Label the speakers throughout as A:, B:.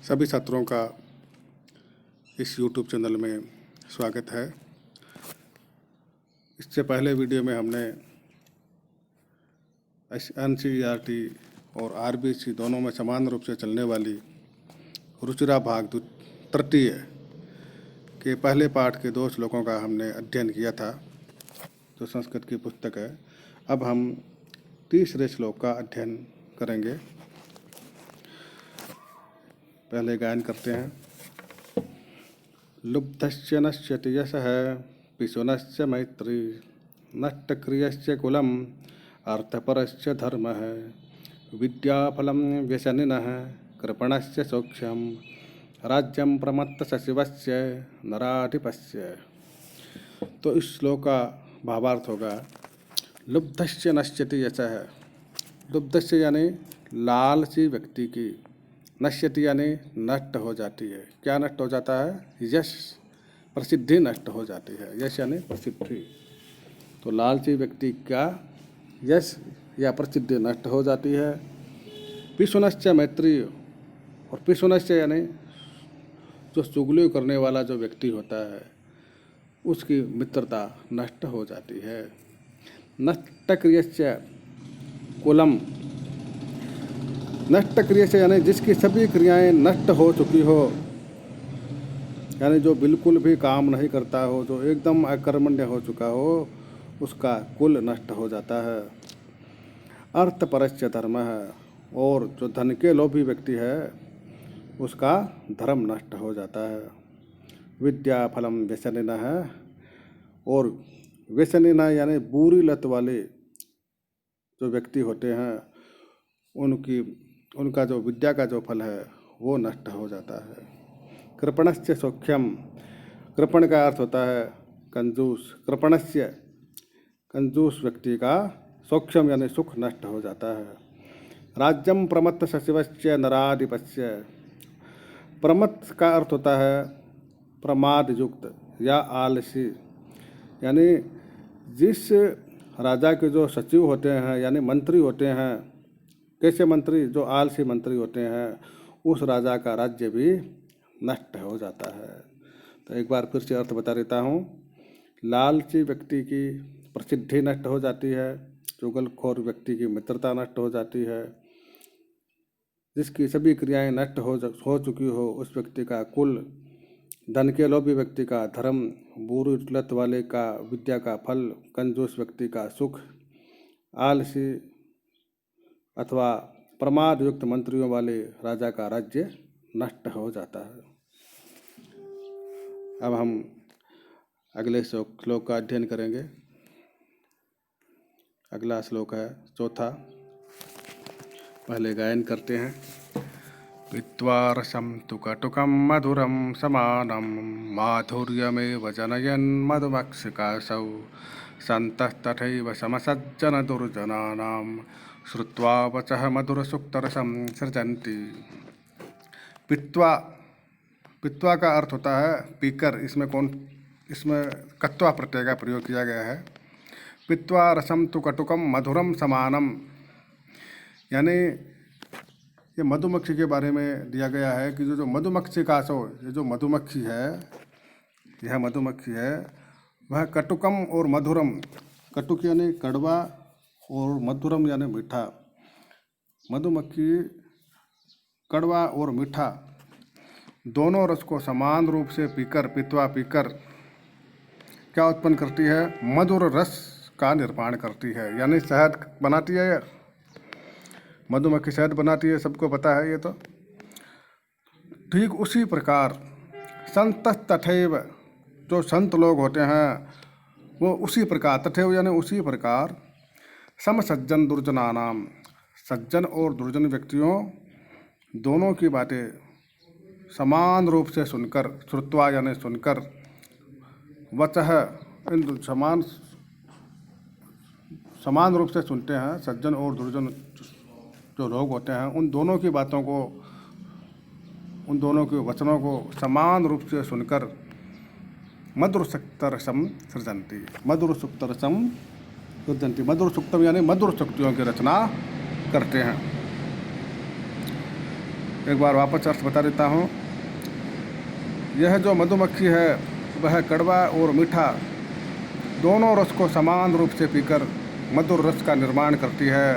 A: सभी छात्रों का इस YouTube चैनल में स्वागत है। इससे पहले वीडियो में हमने NCERT और RBC दोनों में समान रूप से चलने वाली रुचिरा भाग तृतीय के पहले पाठ के 2 श्लोकों का हमने अध्ययन किया था, जो संस्कृत की पुस्तक है। अब हम तीसरे श्लोक का अध्ययन करेंगे। पहले गायन करते हैं। लुब्धस्य नश्यति यशः पिशुनस्य मैत्री नष्टक्रियस्य कुलम् अर्थपरस्य धर्मः विद्याफलं व्यसनिनः कृपणस्य सौख्यं राज्यं प्रमत्तसचिवस्य नराधिपस्य। तो इस श्लोक का भावार्थ होगा, लुब्धस्य नश्यति यशः। लुब्धस्य यानी लालची व्यक्ति की, नश्यति यानी नष्ट हो जाती है। क्या नष्ट हो जाता है? यश, प्रसिद्धि नष्ट हो जाती है। यश यानी प्रसिद्धि। तो लालची व्यक्ति का यश या प्रसिद्धि नष्ट हो जाती है। पिशुनश्च मैत्री, और पिशुनश्च यानी जो चुगली करने वाला जो व्यक्ति होता है उसकी मित्रता नष्ट हो जाती है। नष्टक्रियस्य कुलम, नष्ट क्रिया से यानी जिसकी सभी क्रियाएं नष्ट हो चुकी हो, यानी जो बिल्कुल भी काम नहीं करता हो, जो एकदम अकर्मण्य हो चुका हो, उसका कुल नष्ट हो जाता है। अर्थपरस्य धर्म है, और जो धन के लोभी व्यक्ति है उसका धर्म नष्ट हो जाता है। विद्या फलम व्यसनिनः है, और व्यसनिनः यानी बुरी लत वाले जो व्यक्ति होते हैं उनका जो विद्या का जो फल है वो नष्ट हो जाता है। कृपणस्य सौख्यम, कृपण का अर्थ होता है कंजूस। कृपणस्य, कंजूस व्यक्ति का सौख्यम यानी सुख नष्ट हो जाता है। राज्यम प्रमत्त सचिवस्य नराधिपस्य। प्रमत्त का अर्थ होता है प्रमाद युक्त या आलसी, यानी जिस राजा के जो सचिव होते हैं यानी मंत्री होते हैं, कैसे मंत्री? जो आलसी मंत्री होते हैं, उस राजा का राज्य भी नष्ट हो जाता है। तो एक बार फिर से अर्थ बता देता हूँ। लालची व्यक्ति की प्रसिद्धि नष्ट हो जाती है, चुगलखोर व्यक्ति की मित्रता नष्ट हो जाती है, जिसकी सभी क्रियाएं नष्ट हो चुकी हो उस व्यक्ति का कुल, धन के लोभी व्यक्ति का धर्म, बुरी लत वाले का विद्या का फल, कंजूस व्यक्ति का सुख, आलसी अथवा प्रमाद युक्त मंत्रियों वाले राजा का राज्य नष्ट हो जाता है। अब हम अगले श्लोक का अध्ययन करेंगे। अगला श्लोक है चौथा। पहले गायन करते हैं। पीत्वा रसं तु कटुकं मधुरं समानं माधुर्यमेव जनयन् मधुमक्षिकासौ सन्तः तथैव समसज्जन दुर्जनानां श्रुत्वा वचः मधुरसुक्तरसं सृजन्ति। पीत्वा, पीत्वा का अर्थ होता है पीकर। इसमें कत्वा प्रत्यय का प्रयोग किया गया है। पीत्वा रसम तु कटुकम मधुरम समानम, यानी ये मधुमक्खी के बारे में दिया गया है कि जो मधुमक्खी का सो, ये जो मधुमक्खी है, यह मधुमक्खी है, वह कटुकम और मधुरम, कटुक यानी कड़वा और मधुरम यानी मीठा। मधुमक्खी कड़वा और मीठा दोनों रस को समान रूप से पीकर, पीत्वा पीकर क्या उत्पन्न करती है? मधुर रस का निर्माण करती है, यानी शहद बनाती है। मधुमक्खी शहद बनाती है, सबको पता है ये तो। ठीक उसी प्रकार संत तथैव, जो संत लोग होते हैं वो उसी प्रकार, तथैव यानी उसी प्रकार, सम सज्जन दुर्जनानाम, सज्जन और दुर्जन व्यक्तियों दोनों की बातें समान रूप से सुनकर, श्रुत्वा यानी सुनकर, वचः इन समान रूप से सुनते हैं। सज्जन और दुर्जन जो लोग होते हैं उन दोनों की बातों को, उन दोनों के वचनों को समान रूप से सुनकर मधुर सुक्तरसम सृजन्ति। मधुर सुक्तरसम सृजन्ति, मधुर सुक्तम यानी मधुर शक्तियों की रचना करते हैं। एक बार वापस अर्थ बता देता हूँ। यह जो मधुमक्खी है वह कड़वा और मीठा दोनों रस को समान रूप से पीकर मधुर रस का निर्माण करती है।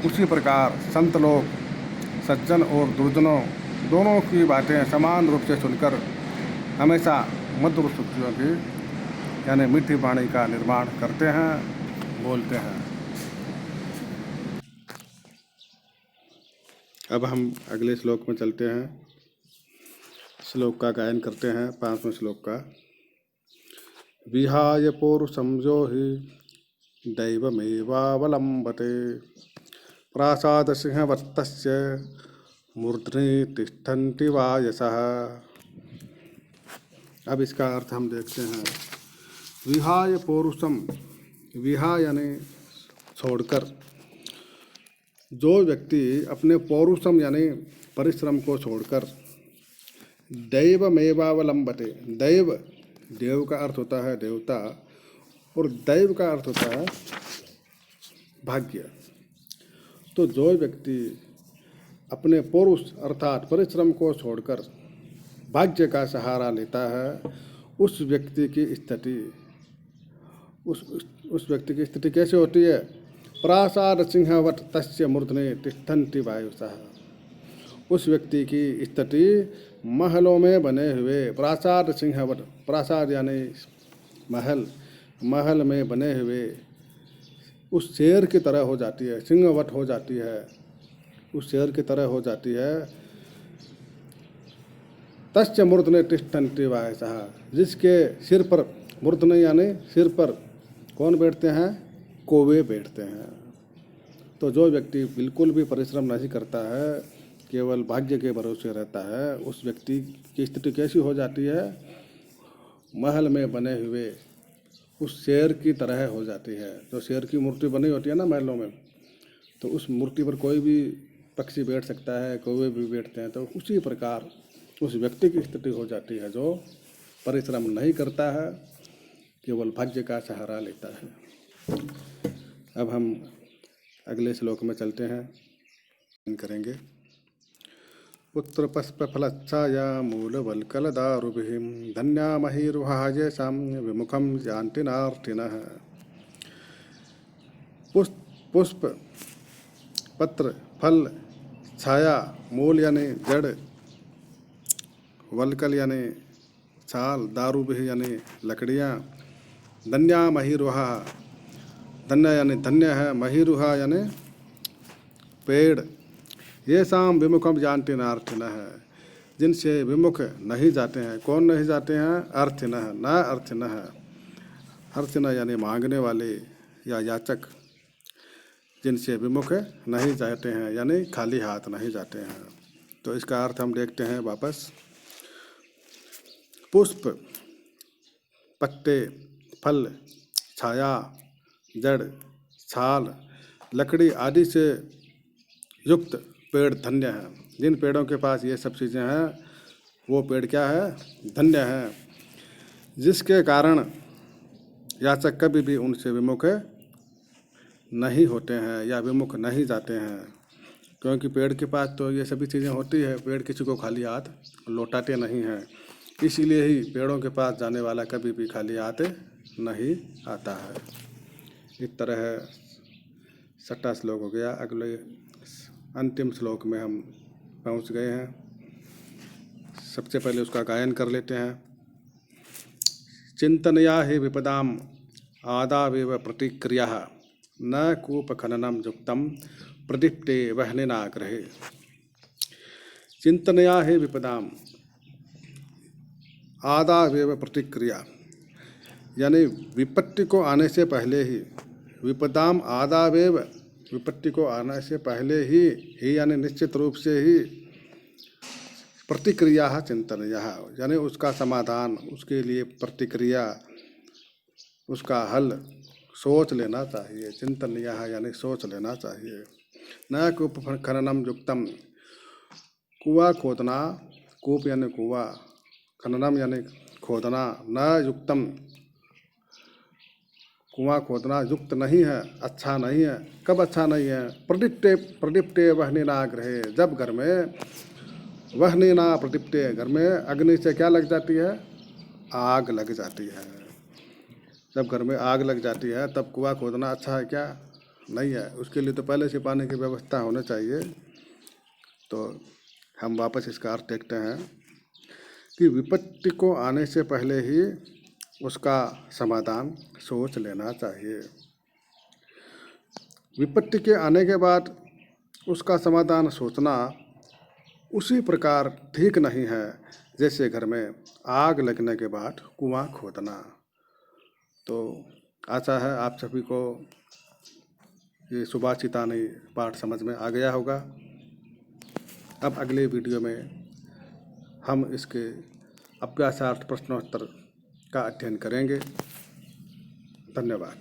A: उसी प्रकार संत लोग सज्जन और दुर्जनों दोनों की बातें समान रूप से सुनकर हमेशा मधुर सुखियों की यानी मीठी वाणी का निर्माण करते हैं, बोलते हैं। अब हम अगले श्लोक में चलते हैं। श्लोक का गायन करते हैं, 5वें श्लोक का। विहाय पौरुषं यो हि दैवमेवावलम्बते प्रासाद सिंहवत्तस्य मूर्ध्नि तिष्ठन्ति वायसः। अब इसका अर्थ हम देखते हैं। विहाय पौरुषम, विहाय यानी छोड़कर, जो व्यक्ति अपने पौरुषम यानी परिश्रम को छोड़कर दैवमेवावलंबते, दैव देव का अर्थ होता है देवता और दैव का अर्थ होता है भाग्य। तो जो व्यक्ति अपने पौरुष अर्थात परिश्रम को छोड़कर भाग्य का सहारा लेता है, उस व्यक्ति की स्थिति उस व्यक्ति की स्थिति कैसे होती है? प्रासाद सिंहवत तस्य मूर्धने तिष्ठन्ति वायुसः। उस व्यक्ति की स्थिति महलों में बने हुए प्रासाद सिंहवत, प्रासाद यानी महल, महल में बने हुए उस शेर की तरह हो जाती है, सिंहवत हो जाती है, उस शेर की तरह हो जाती है। तस्य मूर्धने तिष्ठन्ति वायसः, जिसके सिर पर, मूर्धने यानी सिर पर कौन बैठते हैं? कौवे बैठते हैं। तो जो व्यक्ति बिल्कुल भी परिश्रम नहीं करता है, केवल भाग्य के भरोसे रहता है, उस व्यक्ति की स्थिति कैसी हो जाती है? महल में बने हुए उस शेर की तरह हो जाती है। जो शेर की मूर्ति बनी होती है ना महलों में, तो उस मूर्ति पर कोई भी पक्षी बैठ सकता है, कौवे भी बैठते हैं। तो उसी प्रकार उस व्यक्ति की स्थिति हो जाती है जो परिश्रम नहीं करता है, केवल भाग्य का सहारा लेता है। अब हम अगले श्लोक में चलते हैं, करेंगे। पुत्र पुष्प फलच्छाया मूलवल्कलदारुभिः धन्या महिरुहायेषां विमुखं यान्ति नार्थिनः। पुष्प, पत्र, फल, छाया, मूल यानी जड़, वल्कल यानी छाल, दारुभिः यानी लकड़ियाँ, धन्या महिरुहा, धन्य यानी धन्य है, महिरुहा यानी पेड़, ये शाम विमुखम जानते न अर्थिनः, जिनसे विमुख नहीं जाते हैं। कौन नहीं जाते हैं? अर्थिनः, न अर्थिनः। अर्थिनः यानी मांगने वाले या याचक, जिनसे विमुख नहीं जाते हैं यानी खाली हाथ नहीं जाते हैं। तो इसका अर्थ हम देखते हैं वापस। पुष्प, पत्ते, फल, छाया, जड़, छाल, लकड़ी आदि से युक्त पेड़ धन्य है। जिन पेड़ों के पास ये सब चीज़ें हैं वो पेड़ क्या है? धन्य है, जिसके कारण याचक कभी भी उनसे विमुख नहीं होते हैं या विमुख नहीं जाते हैं। क्योंकि पेड़ के पास तो ये सभी चीज़ें होती है, पेड़ किसी को खाली हाथ लौटाते नहीं हैं। इसीलिए ही पेड़ों के पास जाने वाला कभी भी खाली हाथ नहीं आता है। इस तरह 6वां श्लोक हो गया। अगले अंतिम श्लोक में हम पहुंच गए हैं। सबसे पहले उसका गायन कर लेते हैं। चिंतनया हि विपदाम आदावेव प्रतिक्रिया न कूप खननम युक्तम प्रदीप्ते वह्निनाग्रहे। चिंतनया हि विपदाम आदावेव प्रतिक्रिया, यानी विपत्ति को आने से पहले ही, विपदाम आदावेव, विपत्ति को आने से पहले ही यानी निश्चित रूप से ही, प्रतिक्रिया चिंतनया यानी उसका समाधान, उसके लिए प्रतिक्रिया, उसका हल सोच लेना चाहिए। चिंतनया यानी सोच लेना चाहिए। न कूप खननम युक्तम, कुआं खोदना, कूप यानी कुआं, खननम यानी खोदना, न युक्तम, कुआं खोदना युक्त नहीं है, अच्छा नहीं है। कब अच्छा नहीं है? प्रदीप्ते वह्निनाग्रहे, जब घर में वह्नि न प्रदीप्ते, घर में अग्नि से क्या लग जाती है? आग लग जाती है। जब घर में आग लग जाती है तब कुआं खोदना अच्छा है क्या? नहीं है। उसके लिए तो पहले से पानी की व्यवस्था होनी चाहिए। तो हम वापस इसका अर्थ देखते हैं कि विपत्ति को आने से पहले ही उसका समाधान सोच लेना चाहिए। विपत्ति के आने के बाद उसका समाधान सोचना उसी प्रकार ठीक नहीं है जैसे घर में आग लगने के बाद कुआं खोदना। तो आशा है आप सभी को ये सुभाषितानी पाठ समझ में आ गया होगा। अब अगले वीडियो में हम इसके अभ्यासार्थ प्रश्नोत्तर का अध्ययन करेंगे। धन्यवाद।